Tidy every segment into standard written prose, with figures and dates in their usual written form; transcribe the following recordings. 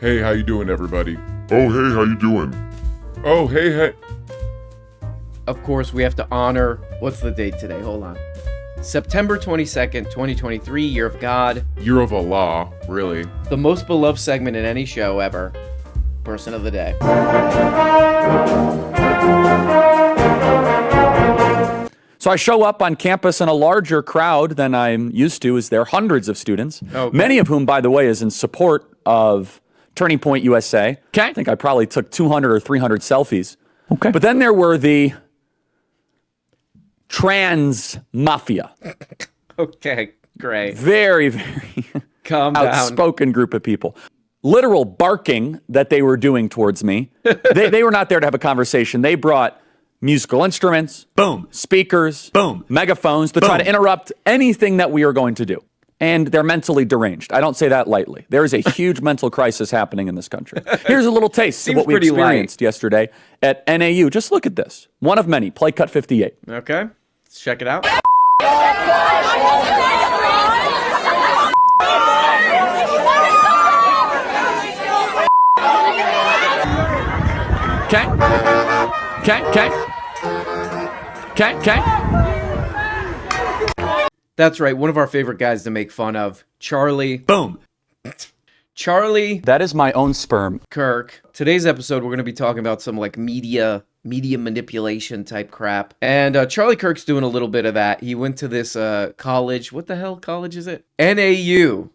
Hey, how you doing, everybody? Oh, hey, how you doing? Oh, hey. Of course, we have to honor, what's the date today? Hold on. September 22nd, 2023, Year of God. Year of Allah, really. The most beloved segment in any show ever. Person of the day. So I show up on campus in a larger crowd than I'm used to, as there are hundreds of students, Okay. many of whom, by the way, is in support of Turning Point USA. Okay. I think I probably took 200 or 300 selfies. Okay. But then there were the trans mafia. Okay, great. Very, very Calm down. outspoken group of people. Literal barking that they were doing towards me. They were not there to have a conversation. They brought musical instruments, boom, speakers, boom, megaphones to try to interrupt anything that we are going to do. And they're mentally deranged. I don't say that lightly. There is a huge mental crisis happening in this country. Here's a little taste of what we experienced yesterday at NAU. Just look at this. One of many. Play cut 58. Okay, let's check it out. Okay. That's right, one of our favorite guys to make fun of, Charlie. Boom. Charlie That is my own sperm. Kirk. Today's episode, we're going to be talking about some like media manipulation type crap. And Charlie Kirk's doing a little bit of that. He went to this college. What the hell college is it? NAU.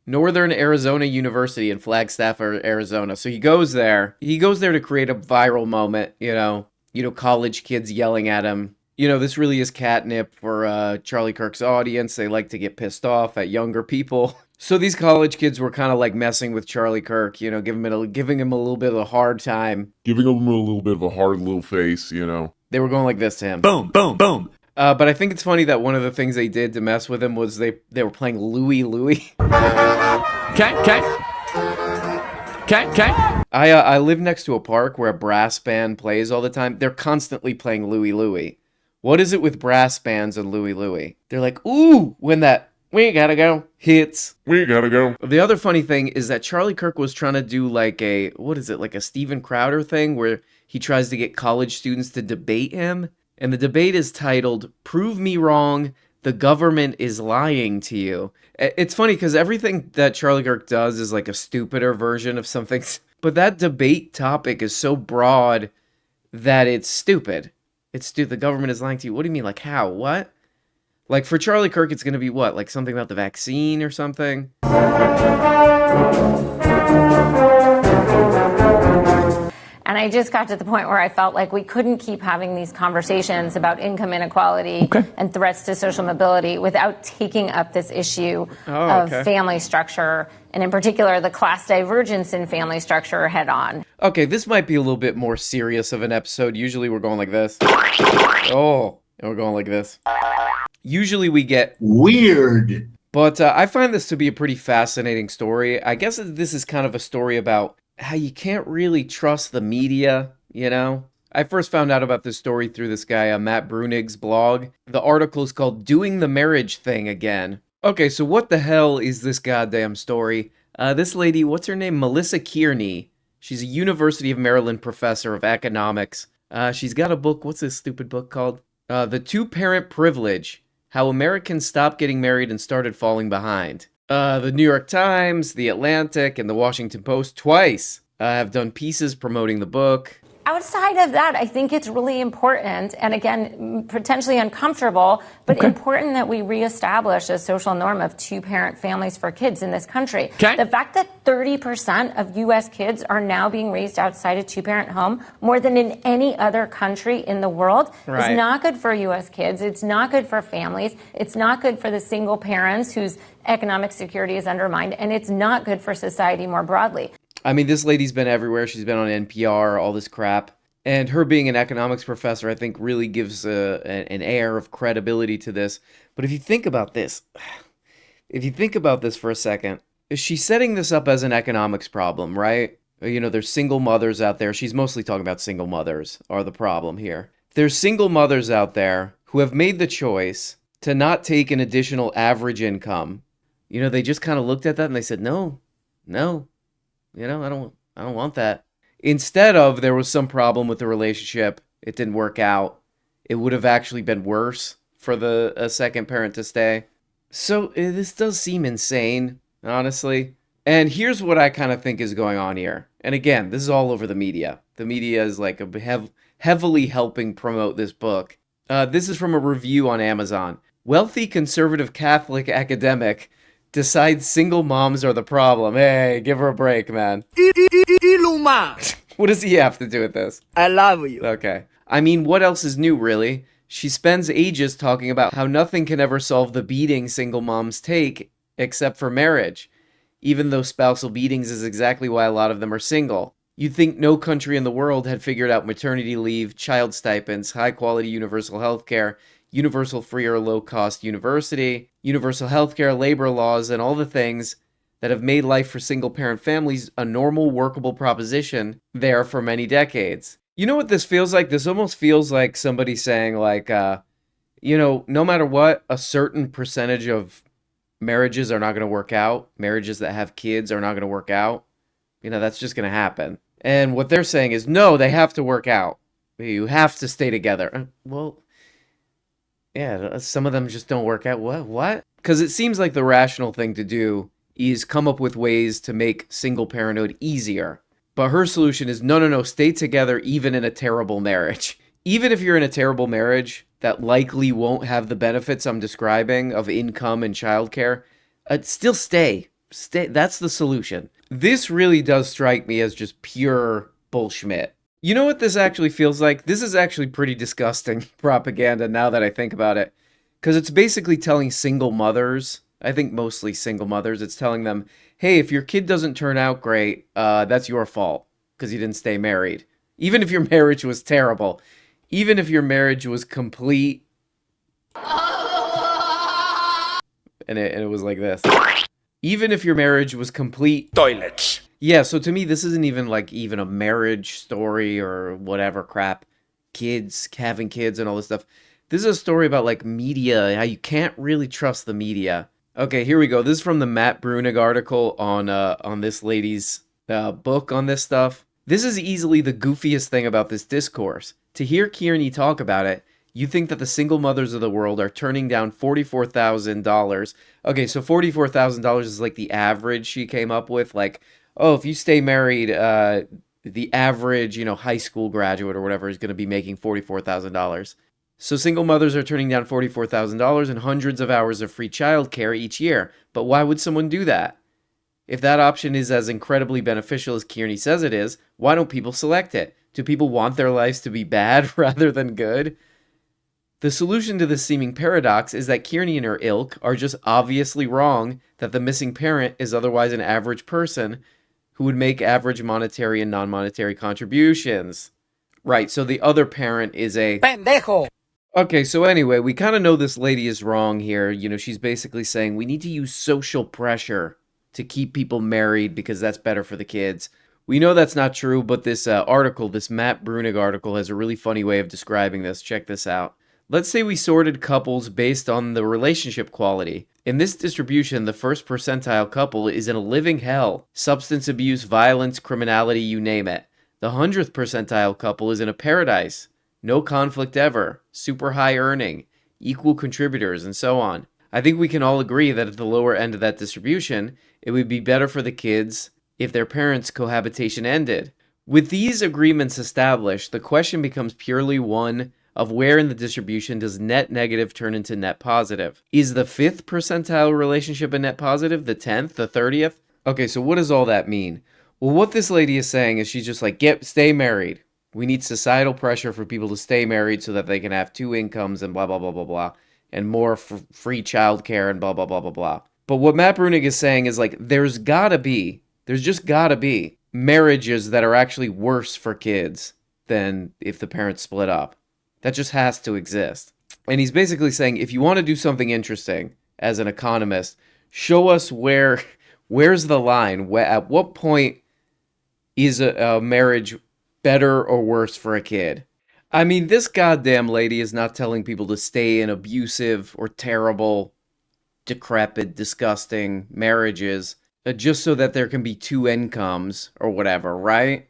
Northern Arizona University in Flagstaff, Arizona. So he goes there. He goes there to create a viral moment, you know, college kids yelling at him. You know, this really is catnip for Charlie Kirk's audience. They like to get pissed off at younger people. So these college kids were kind of like messing with Charlie Kirk, you know, giving him a little bit of a hard time. Giving him a little bit of a hard little face, you know. They were going like this to him. Boom, boom, boom. But I think it's funny that one of the things they did to mess with him was they were playing Louie Louie. Okay. I live next to a park where a brass band plays all the time. They're constantly playing Louie Louie. What is it with brass bands and Louie Louie? They're like, ooh, when that "we gotta go" hits. We gotta go. The other funny thing is that Charlie Kirk was trying to do like a Steven Crowder thing where he tries to get college students to debate him. And the debate is titled, "Prove Me Wrong, the Government is Lying to You." It's funny because everything that Charlie Kirk does is like a stupider version of something. But that debate topic is so broad that it's stupid. It's stupid. The government is lying to you. What do you mean? Like how? What? Like for Charlie Kirk, it's going to be what? Like something about the vaccine or something? And I just got to the point where I felt like we couldn't keep having these conversations about income inequality and threats to social mobility without taking up this issue of family structure, and in particular, the class divergence in family structure head on. Okay, this might be a little bit more serious of an episode. Usually we're going like this. Oh, and we're going like this. Usually we get weird. But I find this to be a pretty fascinating story. I guess this is kind of a story about how you can't really trust the media, you know? I first found out about this story through this guy, Matt Brunig's blog. The article is called "Doing the Marriage Thing Again." Okay, so what the hell is this goddamn story? This lady, what's her name? Melissa Kearney. She's a University of Maryland professor of economics. She's got a book. What's this stupid book called? The Two-Parent Privilege: How Americans Stopped Getting Married and Started Falling Behind. The New York Times, The Atlantic, and The Washington Post twice have done pieces promoting the book. Outside of that, I think it's really important, and again, potentially uncomfortable, but important that we reestablish a social norm of two-parent families for kids in this country. The fact that 30% of U.S. kids are now being raised outside a two-parent home, more than in any other country in the world, is not good for U.S. kids. It's not good for families. It's not good for the single parents whose economic security is undermined, and it's not good for society more broadly. I mean, this lady's been everywhere. She's been on NPR, all this crap. And her being an economics professor, I think, really gives an air of credibility to this. But if you think about this for a second, she's setting this up as an economics problem, right? You know, there's single mothers out there. She's mostly talking about single mothers are the problem here. There's single mothers out there who have made the choice to not take an additional average income. You know, they just kind of looked at that and they said, no, I don't want that. Instead of there was some problem with the relationship, it didn't work out. It would have actually been worse for the a second parent to stay. So this does seem insane, honestly. And here's what I kind of think is going on here. And again, this is all over the media. The media is like heavily helping promote this book. This is from a review on Amazon. Wealthy conservative Catholic academic decides single moms are the problem. Hey, give her a break, man. What does he have to do with this? I love you. Okay. I mean, what else is new, really? She spends ages talking about how nothing can ever solve the beating single moms take except for marriage, even though spousal beatings is exactly why a lot of them are single. You'd think no country in the world had figured out maternity leave, child stipends, high-quality universal health care, universal free or low-cost university, universal health care, labor laws, and all the things that have made life for single-parent families a normal, workable proposition there for many decades. You know what this feels like? This almost feels like somebody saying, like, no matter what, a certain percentage of marriages are not going to work out. Marriages that have kids are not going to work out. That's just going to happen. And what they're saying is, no, they have to work out. You have to stay together. Well, yeah, some of them just don't work out. What? Because it seems like the rational thing to do is come up with ways to make single parenthood easier. But her solution is, no, stay together even in a terrible marriage. Even if you're in a terrible marriage that likely won't have the benefits I'm describing of income and childcare, still stay. That's the solution. This really does strike me as just pure bullshit. You know what this actually feels like? This is actually pretty disgusting propaganda now that I think about it. Because it's basically telling single mothers, I think mostly single mothers, it's telling them, hey, if your kid doesn't turn out great, that's your fault because you didn't stay married. Even if your marriage was terrible. Even if your marriage was complete. And it was like this. Even if your marriage was complete. Toilets. Yeah, so to me, this isn't even like even a marriage story or whatever crap. Kids, having kids and all this stuff. This is a story about like media, how you can't really trust the media. Okay, here we go. This is from the Matt Brunig article on this lady's book on this stuff. This is easily the goofiest thing about this discourse. To hear Kearney talk about it, you think that the single mothers of the world are turning down $44,000. Okay, so $44,000 is like the average she came up with. Like, oh, if you stay married, the average, high school graduate or whatever is going to be making $44,000. So single mothers are turning down $44,000 and hundreds of hours of free childcare each year. But why would someone do that? If that option is as incredibly beneficial as Kearney says it is, why don't people select it? Do people want their lives to be bad rather than good? The solution to this seeming paradox is that Kearney and her ilk are just obviously wrong that the missing parent is otherwise an average person who would make average monetary and non-monetary contributions. Right, so the other parent is a... Pendejo. Okay, so anyway, we kind of know this lady is wrong here. She's basically saying we need to use social pressure to keep people married because that's better for the kids. We know that's not true, but this article, this Matt Brunig article, has a really funny way of describing this. Check this out. Let's say we sorted couples based on the relationship quality. In this distribution, the first percentile couple is in a living hell. Substance abuse, violence, criminality, you name it. The 100th percentile couple is in a paradise. No conflict ever. Super high earning. Equal contributors, and so on. I think we can all agree that at the lower end of that distribution, it would be better for the kids if their parents' cohabitation ended. With these agreements established, the question becomes purely one of where in the distribution does net negative turn into net positive. Is the 5th percentile relationship a net positive? The 10th? The 30th? Okay, so what does all that mean? Well, what this lady is saying is she's just like, stay married. We need societal pressure for people to stay married so that they can have 2 incomes and blah, blah, blah, blah, blah. And more free childcare and blah, blah, blah, blah, blah. But what Matt Brunig is saying is like, there's just gotta be marriages that are actually worse for kids than if the parents split up. That just has to exist. And he's basically saying, if you want to do something interesting as an economist, show us where's the line? At what point is a marriage better or worse for a kid? I mean, this goddamn lady is not telling people to stay in abusive or terrible, decrepit, disgusting marriages just so that there can be two incomes or whatever, right?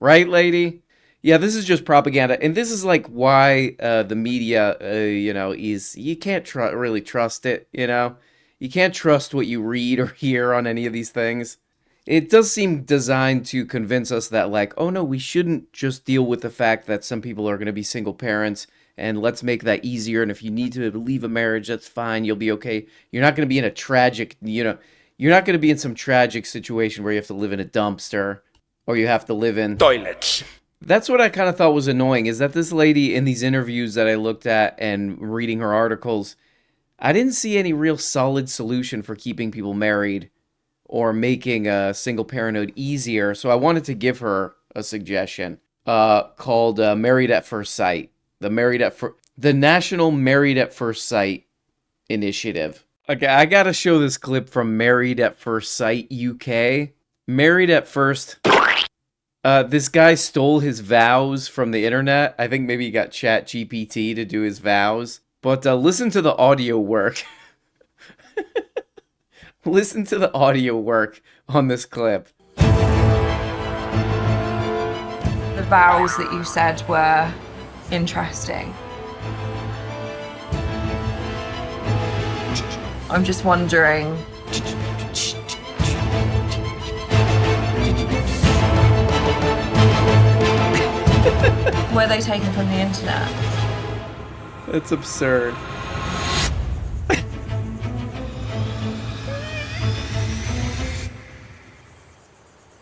Right, lady? Yeah, this is just propaganda. And this is like why the media, is, you can't really trust it, You can't trust what you read or hear on any of these things. It does seem designed to convince us that, like, oh no, we shouldn't just deal with the fact that some people are going to be single parents, and let's make that easier. And if you need to leave a marriage, that's fine. You'll be okay. You're not going to be in a tragic, you're not going to be in some tragic situation where you have to live in a dumpster or you have to live in toilets. That's what I kind of thought was annoying, is that this lady in these interviews that I looked at and reading her articles, I didn't see any real solid solution for keeping people married or making single parenthood easier. So I wanted to give her a suggestion called Married at First Sight. The National Married at First Sight Initiative. Okay, I gotta show this clip from Married at First Sight UK. Married at First. This guy stole his vows from the internet. I think maybe he got ChatGPT to do his vows. But listen to the audio work. Listen to the audio work on this clip. The vows that you said were interesting. I'm just wondering. Were they taken from the internet? That's absurd.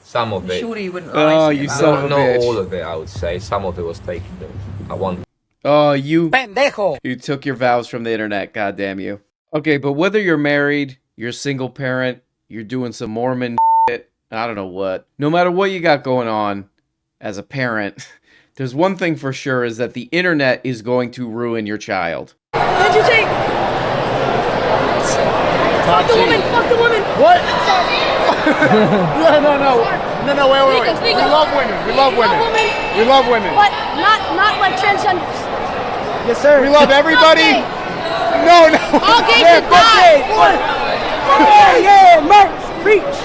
Some of it. Surely you wouldn't lie to me you about son that. of a Not bitch. all of it, I would say. Some of it was taken though. I want. Oh, you Pendejo. You took your vows from the internet, goddamn you. Okay, but whether you're married, you're a single parent, you're doing some Mormon shit, I don't know what. No matter what you got going on as a parent, there's one thing for sure, is that the internet is going to ruin your child. What'd you say? Fuck the woman! Fuck the woman! What? No, wait. Speak We up. love women. We love women. We love women. But not like transgenders. Yes, sir. We love everybody. Okay. No. All gays Yeah, should fuck die. gays. Yeah, merch. Preach.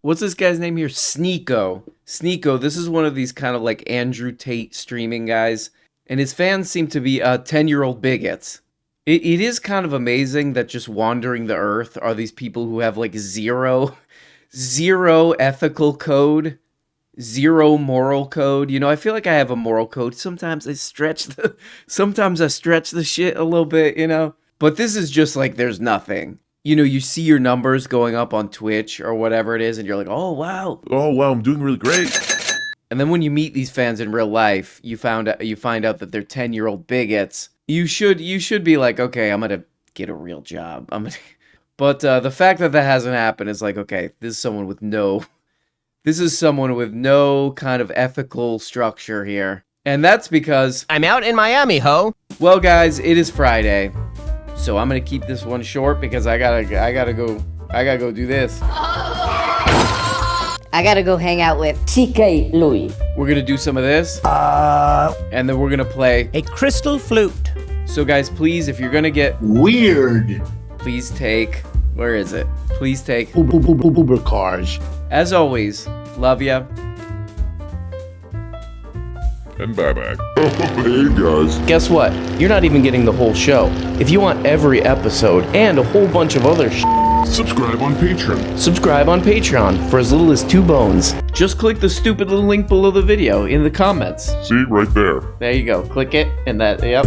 What's this guy's name here? Sneeko. Sneeko, this is one of these kind of like Andrew Tate streaming guys, and his fans seem to be 10-year-old bigots. It is kind of amazing that just wandering the earth are these people who have like zero ethical code, zero moral code. I feel like I have a moral code. Sometimes I stretch the shit a little bit, But this is just like there's nothing. You see your numbers going up on Twitch or whatever it is, and you're like, oh wow, I'm doing really great. And then when you meet these fans in real life, you find out that they're 10-year-old bigots. You should be like, okay, I'm gonna get a real job. But the fact that hasn't happened is like, okay, this is someone with no kind of ethical structure here, and that's because I'm out in Miami, ho. well, guys, it is Friday, so I'm gonna keep this one short because I gotta go do this. I gotta go hang out with TK Louis. We're gonna do some of this, and then we're gonna play. A crystal flute. So guys, please, if you're gonna get Weird. please take, where is it? Please take, Uber cars. as always, love ya. And bye-bye. Hey, guys. Guess what? You're not even getting the whole show. If you want every episode and a whole bunch of other Subscribe on Patreon. subscribe on Patreon for as little as 2 bones. Just click the stupid little link below the video in the comments. See, right there. There you go. Click it, and that, yep.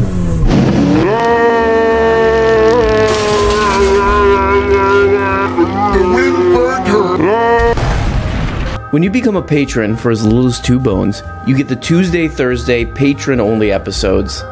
When you become a patron for as little as 2 bones, you get the Tuesday, Thursday, patron-only episodes.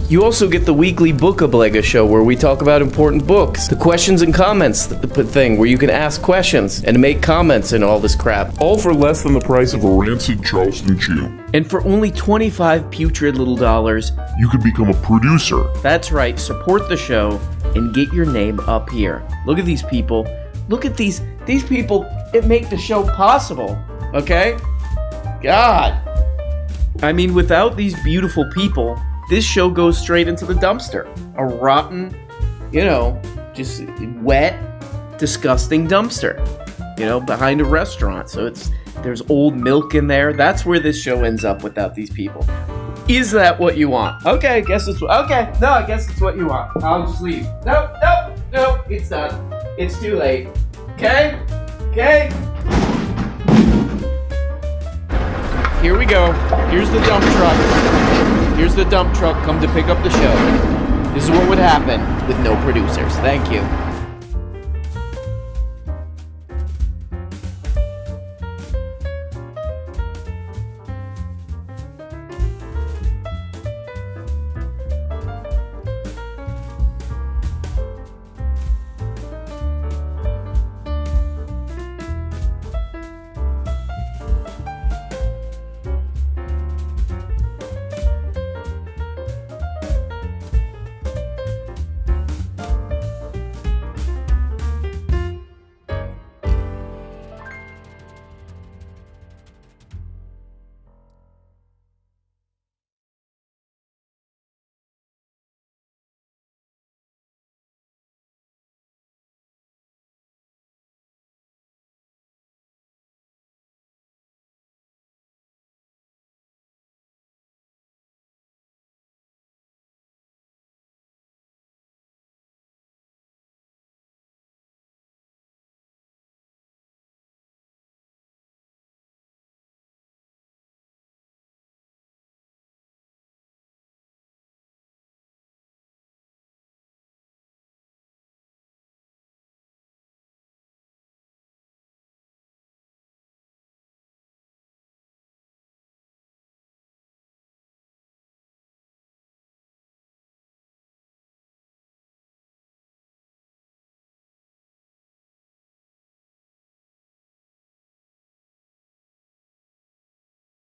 You also get the weekly Book Oblega show where we talk about important books. The questions and comments thing where you can ask questions and make comments and all this crap. All for less than the price of a rancid Charleston chew. And for only 25 putrid little dollars, You can become a producer. that's right, support the show and get your name up here. Look at these people. Look at these people that make the show possible, okay? God. I mean, without these beautiful people, this show goes straight into the dumpster. A rotten, you know, just wet, disgusting dumpster, you know, behind a restaurant. So there's old milk in there. That's where this show ends up without these people. Is that what you want? Okay, I guess it's what you want. I'll just leave. Nope, it's done. It's too late. Okay? Here we go. Here's the dump truck. Here's the dump truck come to pick up the show. This is what would happen with no producers. Thank you.